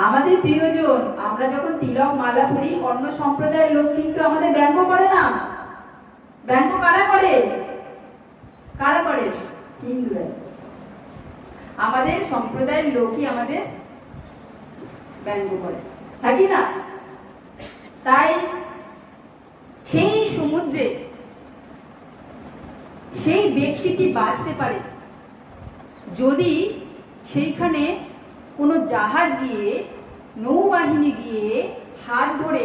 আমাদের প্রিয়জন, আমরা যখন তিলক মালা পরি, অন্য সম্প্রদায়ের লোক কিন্তু আমাদের ব্যঙ্গ করে না। ব্যঙ্গ কারা করে? কারা করে? হিন্দুরা। আমাদের সম্প্রদায়ের লোকই আমাদের ব্যঙ্গ করে, থাকি না? তাই সেই সমুদ্রে সেই ব্যক্তিটি বাঁচতে পারে যদি সেইখানে কোনো জাহাজ গিয়ে, নৌবাহিনী গিয়ে হাত ধরে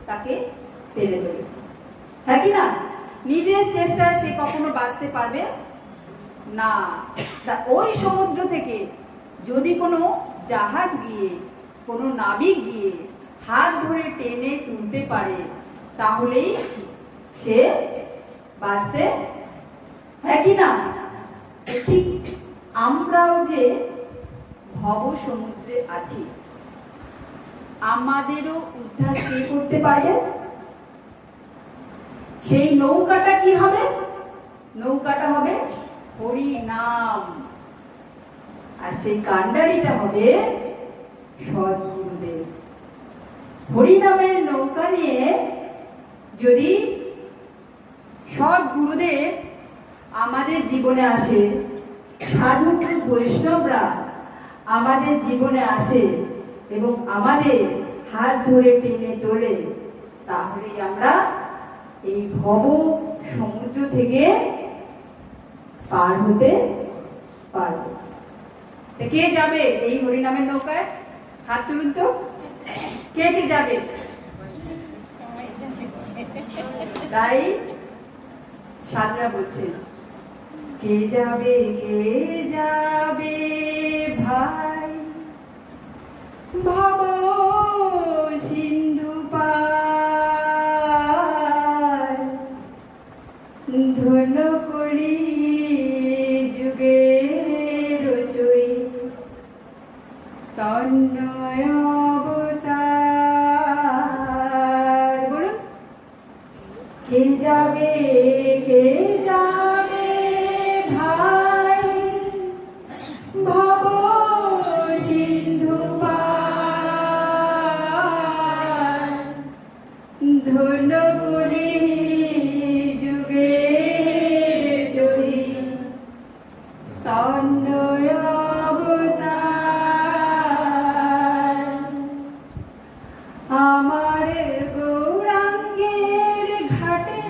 তাকে টেনে ধরে, হ্যাঁ কি না? নিজের চেষ্টায় সে কখনো বাঁচতে পারবে না। ওই সমুদ্র থেকে যদি কোনো জাহাজ গিয়ে, কোনো নাবিক গিয়ে হাত ধরে টেনে তুলতে পারে, তাহলেই সে বাঁচতে, হ্যাঁ কি না? ঠিক আমরাও যে ভব সমুদ্রে আছি, আমাদেরও উদ্ধার কে করতে পারবে? সেই নৌকাটা কি হবে? নৌকাটা হবে হরি নাম, আর সেই কান্ডারিটা হবে সদ্গুরুদেব। হরি নামের নৌকা নিয়ে যদি সদ্গুরুদেব আমাদের জীবনে আসে, সাধু বৈষ্ণবরা আমাদের জীবনে আসে এবং আমাদের হাত ধরে টেনে তোলে, তাহলেই আমরা এই ভব সমুদ্র থেকে পার হতে পারব। কে যাবে এই হরিনামের নৌকায়? হাত তুলুন তো, কে কে যাবে? তাই সাধুরা বলছেন, কে যাবে, কে যাবে ভাই ভব সিন্ধু পার, ধন্য কলি যুগে রচই তন্ময় অবতার। বলুন, কে যাবে, কে যাবে ভাই ভব সিন্ধু পার, ধন্য কলি যুগে চলি তন্ময় অবতার। আমার গৌরাঙ্গের ঘাটে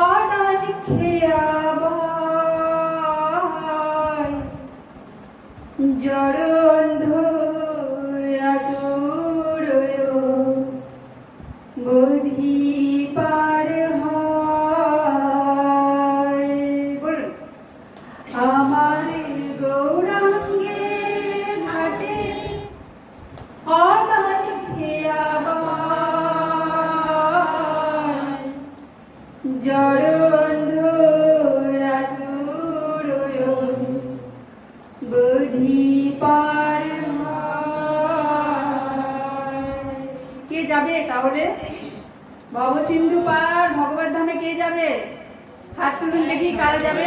অদান খেয়াবাই, জড় অন্ধ বুদ্ধি পার হয়। বলুন, আমার গৌরাঙ্গের ঘাটে অদান খেয়াবাই, জড় অন্ধ বুদ্ধি পার হয়। কে যাবে তাহলে ভব সিন্ধু পার ভগবত ধামে? কে যাবে? হাত তুলুন দেখি, কারা যাবে?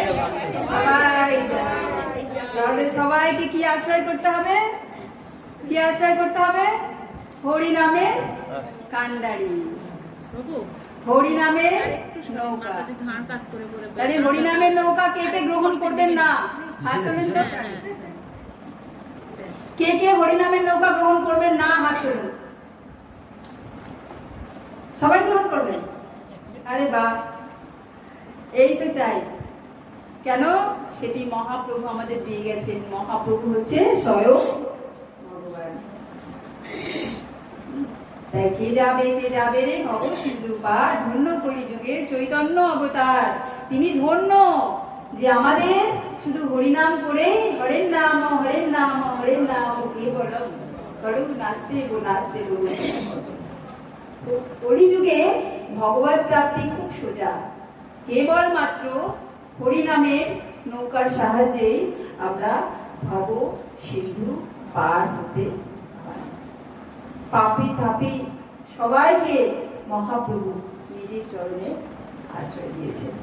সবাই যাবে। তাহলে সবাইকে কি আশ্রয় করতে হবে? কি আশ্রয় করতে হবে? হরি নামের কান্ডারি, হরি নামের নৌকা। তাহলে হরি নামের নৌকা কে কে গ্রহণ করবেন না? হাত তুলুন তো, কে কে হরি নামের নৌকা গ্রহণ করবেন না? হাত তুলুন। সবাই গ্রহণ করবেন? আরে বাহ, এই তো চাই। কেন? সেটি মহাপ্রভু আমাদের দিয়ে গেছেন। মহাপ্রভু হচ্ছে স্বয়ং ভগবান। তাই কে যাবে, কে যাবে রে ভব সিন্ধু পার, ধন্য কলি যুগের চৈতন্য অবতার। তিনি ধন্য যে আমাদের শুধু হরিনাম করে হরের নাম হরের নাম হরের নাম কেবলম করু নাস্তে গো নাস্তে গো। কলিযুগে ভগবত প্রাপ্তি খুব সোজা, কেবল মাত্র হরিনামের নৌকার সাহায্যে আমরা ভব সিন্ধু পার হতে পারি। পাপী তাপী সবাইকে মহাপ্রভু নিজের চরণে আশ্রয় দিয়েছেন।